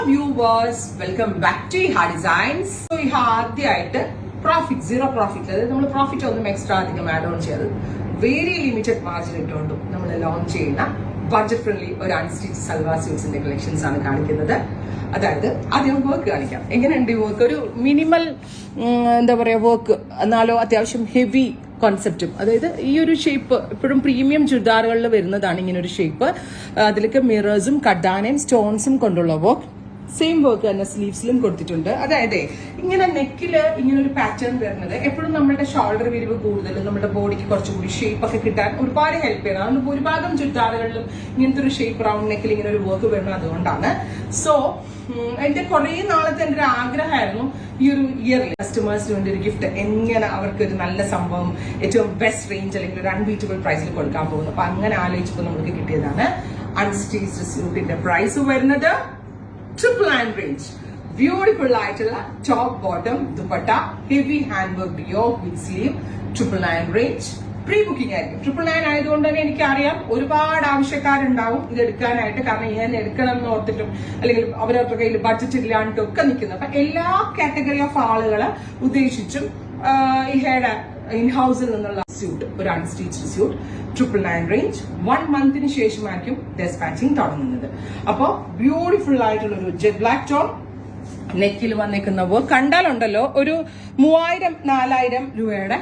viewers, welcome back to Iha Designs. So Iha ആദ്യമായിട്ട് profit zero profit, അതായത് നമ്മൾ profit ഒന്നും എക്സ്ട്രാ അധികം ആഡ് ഓൺ ചെയ്ത് വെരി ലിമിറ്റഡ് മാർജിൻ ഇട്ടുകൊണ്ടും നമ്മൾ ലോഞ്ച് ചെയ്യുന്ന ബഡ്ജറ്റ് ഫ്രണ്ട്ലി ഒരു അൺസ്റ്റിച്ച് സൽവാർ സ്യൂട്ട്സിന്റെ കളക്ഷൻസ് ആണ് കാണിക്കുന്നത്. അതായത് ആദ്യം വർക്ക് കാണിക്കാം. എങ്ങനെയുണ്ട് ഈ വർക്ക്? ഒരു മിനിമൽ എന്താ പറയാ വർക്ക്, എന്നാലോ അത്യാവശ്യം ഹെവി കോൺസെപ്റ്റും. അതായത് ഈ ഒരു ഷേപ്പ് എപ്പോഴും പ്രീമിയം ചുരിദാറുകളിൽ വരുന്നതാണ് ഇങ്ങനെ ഒരു ഷേപ്പ്. അതിലേക്ക് മിറേഴ്സും കഡാനയും സ്റ്റോൺസും കൊണ്ടുള്ള വർക്ക്. സെയിം വർക്ക് തന്നെ സ്ലീവ്സിലും കൊടുത്തിട്ടുണ്ട്. അതായത് ഇങ്ങനെ നെക്കില് ഇങ്ങനെ ഒരു പാറ്റേൺ വരുന്നത് എപ്പോഴും നമ്മുടെ ഷോൾഡർ വിരിവ് കൂടുതലും നമ്മുടെ ബോഡിക്ക് കുറച്ചുകൂടി ഷേപ്പ് ഒക്കെ കിട്ടാൻ ഒരുപാട് ഹെൽപ്പ് ചെയ്യണം. അതുകൊണ്ട് ഭൂരിഭാഗം ചുരിദാറുകളിലും ഇങ്ങനത്തെ ഒരു ഷേപ്പ് റൗണ്ട് നെക്കിൽ ഇങ്ങനെ ഒരു വർക്ക് വരുന്നത് അതുകൊണ്ടാണ്. സോ എന്റെ കുറെ നാളത്തെ എന്റെ ഒരു ആഗ്രഹമായിരുന്നു ഈ ഒരു ഇയറിൽ കസ്റ്റമേഴ്സിന് വേണ്ടി ഒരു ഗിഫ്റ്റ് എങ്ങനെ അവർക്ക് ഒരു നല്ല സംഭവം ഏറ്റവും ബെസ്റ്റ് റേഞ്ച് അല്ലെങ്കിൽ ഒരു അൺബീറ്റബിൾ പ്രൈസിൽ കൊടുക്കാൻ പോകുന്നു. അപ്പൊ അങ്ങനെ ആലോചിച്ചപ്പോൾ നമുക്ക് കിട്ടിയതാണ് അൺസ്റ്റിച്ച്ഡ് സ്യൂട്ടിന്റെ പ്രൈസ് വരുന്നത് 999 range. Beautiful ആയിട്ടുള്ള top bottom dupatta, heavy hand work yoke with sleeve, 999 range. Pre booking ആയിരിക്കും. 999 ആയതുകൊണ്ട് തന്നെ എനിക്കറിയാം ഒരുപാട് ആവശ്യക്കാരുണ്ടാവും ഇത് എടുക്കാനായിട്ട്. കാരണം ഞാൻ എടുക്കണം എന്ന് ഓർത്തിട്ടും അല്ലെങ്കിൽ അവരവരുടെ കയ്യിൽ ബഡ്ജറ്റ് ഇല്ലാണ്ടും ഒക്കെ നിൽക്കുന്നത്. അപ്പൊ എല്ലാ കാറ്റഗറി ഓഫ് ആളുകളെ ഉദ്ദേശിച്ചും ഇഹയുടെ ഇൻഹൌസിൽ നിന്നുള്ള സ്യൂട്ട്, ഒരു അൺസ്റ്റിച്ച്ഡ് സ്യൂട്ട് 999 റേഞ്ച്. 1 മന്തിന് ശേഷമായിരിക്കും ഡെസ്പാച്ചിങ് തുടങ്ങുന്നത്. അപ്പോ ബ്യൂട്ടിഫുൾ ആയിട്ടുള്ള ഒരു ജെറ്റ് ബ്ലാക്ക് ടോൺ, നെക്കിൽ വന്നേക്കുന്ന വർക്ക് കണ്ടാലുണ്ടല്ലോ ഒരു 3000-4000 രൂപയുടെ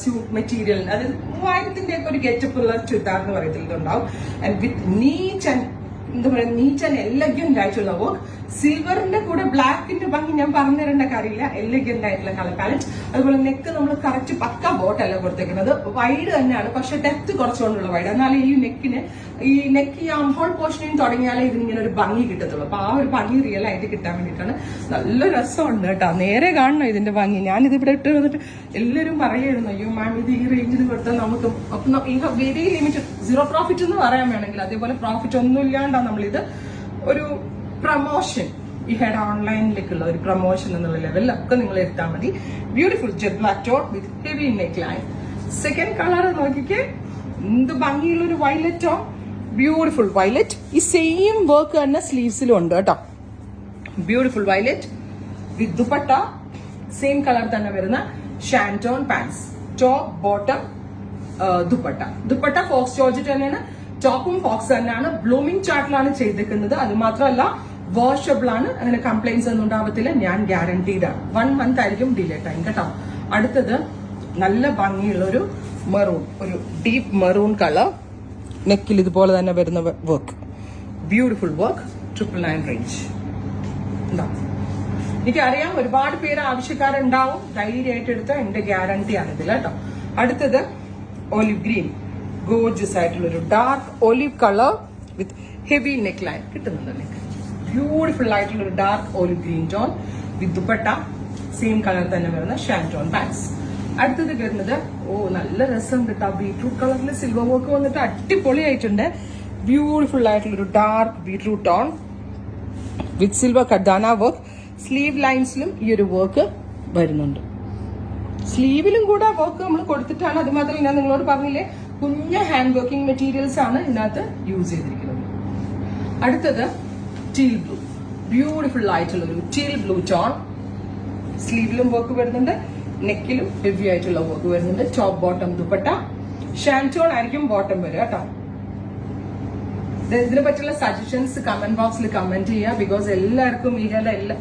സ്യൂട്ട് മെറ്റീരിയൽ, അതായത് 3000ന്റെ ഒക്കെ ഒരു ഗെറ്റപ്പ് ഉള്ള ചുരിദാർ എന്ന് പറയത്തിലുണ്ടാവും. ആൻഡ് വിത്ത് നീറ്റ് ആൻഡ് എന്താ പറയുക, നീറ്റ് ആൻഡ് എലഗന്റ് ആയിട്ടുള്ള വർക്ക്. സിൽവറിന്റെ കൂടെ ബ്ലാക്കിന്റെ ഭംഗി ഞാൻ പറഞ്ഞു തരേണ്ട കാര്യമില്ല. എലഗന്റ് ആയിട്ടുള്ള കളർ പാലറ്റ്. അതുപോലെ നെക്ക് നമ്മൾ കറക്റ്റ് പക്ക ബോട്ടല്ല കൊടുത്തേക്കുന്നത്, വൈഡ് തന്നെയാണ്, പക്ഷെ ഡെപ്ത് കുറച്ചുകൊണ്ടുള്ള വൈഡ്. എന്നാലും ഈ നെക്കിന് ഈ ആംഹോൾ പോർഷനിൽ തുടങ്ങിയാലേ ഇതിനിങ്ങനെ ഒരു ഭംഗി കിട്ടത്തുള്ളൂ. അപ്പൊ ആ ഒരു ഭംഗി റിയൽ ആയിട്ട് കിട്ടാൻ വേണ്ടിയിട്ടാണ്. നല്ല രസമുണ്ട് കേട്ടോ, നേരെ കാണണം ഇതിന്റെ ഭംഗി. ഞാനിത് ഇവിടെ ഇട്ട് വന്നിട്ട് എല്ലാവരും പറയായിരുന്നു, അയ്യോ മാം ഇത് ഈ റേഞ്ചിൽ കൊടുത്താൽ നമുക്ക് വെരി ലിമിറ്റഡ് സീറോ പ്രോഫിറ്റ് എന്ന് പറയാൻ വേണമെങ്കിൽ. അതേപോലെ പ്രോഫിറ്റ് ഒന്നും ഇല്ലാണ്ടാണ് നമ്മളിത് ഒരു പ്രൊമോഷൻ, ഈ ഹെഡ് ഓൺലൈനിലേക്കുള്ള ഒരു പ്രൊമോഷൻ എന്നുള്ള ലെവലിലൊക്കെ നിങ്ങൾ എടുത്താൽ മതി. Beautiful jet black tone with heavy neck line. Second colour നോക്കിക്കേ, എന്ത് ഭംഗിയുള്ള ഒരു വയലറ്റ് ടോൺ, ബ്യൂട്ടിഫുൾ വയലറ്റ്. ഈ സെയിം വർക്ക് തന്നെ സ്ലീവ്സിലും ഉണ്ട് കേട്ടോ. Beautiful violet with dupatta, same colour തന്നെ വരുന്ന shantoon pants, top bottom dupatta faux georgette തന്നെയാണ്. ടോപ്പും ഫോക്സ് തന്നെയാണ്. ബ്ലൂമിംഗ് ചാർട്ടിലാണ് ചെയ്തേക്കുന്നത്. അത് മാത്രമല്ല വാഷബിൾ ആണ്, അങ്ങനെ കംപ്ലൈന്റ്സ് ഒന്നും ഉണ്ടാവത്തില്ല. ഞാൻ ഗ്യാരണ്ടീഡ് ആണ്. 1 മന്ത് ആയിരിക്കും ഡിലേ ടൈം കേട്ടോ. അടുത്തത് നല്ല ഭംഗിയുള്ള ഒരു മെറൂൺ, ഒരു ഡീപ്പ് മെറൂൺ കളർ, നെക്കിൽ ഇതുപോലെ തന്നെ വരുന്ന വർക്ക്, ബ്യൂട്ടിഫുൾ വർക്ക്, 999 റേഞ്ച്. എന്താ എനിക്കറിയാം ഒരുപാട് പേര് ആവശ്യക്കാരുണ്ടാവും. ധൈര്യമായിട്ട് എടുത്ത എന്റെ ഗ്യാരണ്ടി ആണ് ഇതിൽ കേട്ടോ. അടുത്തത് ഒലിവ് ഗ്രീൻ, ഗോർജസ് ആയിട്ടുള്ള ഒരു ഡാർക്ക് ഒലിവ് കളർ വിത്ത് ഹെവി നെക്ക് ലൈൻ കിട്ടുന്നുണ്ട്. ബ്യൂട്ടിഫുൾ ആയിട്ടുള്ള ഒരു ഡാർക്ക് ഒലിവ് ഗ്രീൻ ടോൺ വിത്ത് ദുപ്പട്ട, സെയിം കളർ തന്നെ വരുന്ന ഷാൻറ്റോൺ പാൻസ്. അടുത്തത് വരുന്നത് നല്ല രസം കേട്ടോ, ബീട്രൂട്ട് കളറിൽ സിൽവർ വർക്ക് വന്നിട്ട് അടിപൊളിയായിട്ടുണ്ട്. ബ്യൂട്ടിഫുൾ ആയിട്ടുള്ള ഒരു dark beetroot tone with silver കഡാന വർക്ക്. സ്ലീവ് ലൈൻസിലും ഈ ഒരു വർക്ക് വരുന്നുണ്ട്. സ്ലീവിലും കൂടെ വർക്ക് നമ്മൾ കൊടുത്തിട്ടാണ്. അത് മാത്രമല്ല ഞാൻ നിങ്ങളോട് പറഞ്ഞില്ലേ, കുഞ്ഞ ഹാൻഡ് വർക്കിംഗ് മെറ്റീരിയൽസ് ആണ് ഇതിനകത്ത് യൂസ് ചെയ്തിരിക്കുന്നത്. അടുത്തത് ടീൽ ബ്ലൂ, ബ്യൂട്ടിഫുൾ ആയിട്ടുള്ള ഒരു ടീൽ ബ്ലൂ ടോൺ. സ്ലീവിലും വർക്ക് വരുന്നുണ്ട്, നെക്കിലും ഹെവി ആയിട്ടുള്ള വർക്ക് വരുന്നുണ്ട്. ടോപ്പ് ബോട്ടം ദുപ്പട്ട, ഷാൻറ്റോൺ ആയിരിക്കും ബോട്ടം വരിക കേട്ടോ. ഇതിനെ പറ്റിയുള്ള സജഷൻസ് കമന്റ് ബോക്സിൽ കമന്റ് ചെയ്യുക. ബിക്കോസ് എല്ലാവർക്കും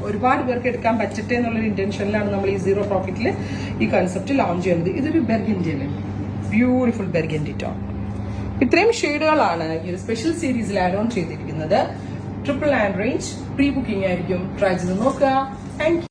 ഒരുപാട് പേർക്ക് എടുക്കാൻ പറ്റട്ടെ എന്നുള്ളൊരു ഇന്റൻഷനിലാണ് നമ്മൾ ഈ സീറോ പ്രോഫിറ്റിൽ ഈ കൺസെപ്റ്റ് ലോഞ്ച് ചെയ്യുന്നത്. ഇതൊരു ബെർഗൻഡിയല്ലേ, ബ്യൂട്ടിഫുൾ ബെർഗൻഡി ടോൺ. ഇത്രയും ഷെയ്ഡുകളാണ് ഈ ഒരു സ്പെഷ്യൽ സീരീസിൽ ആഡ് ഓൺ ചെയ്തിരിക്കുന്നത്. 999 റേഞ്ച്. പ്രീ ബുക്കിംഗ് ആയിരിക്കും. ട്രൈ ചെയ്ത് നോക്കുക. Thank you.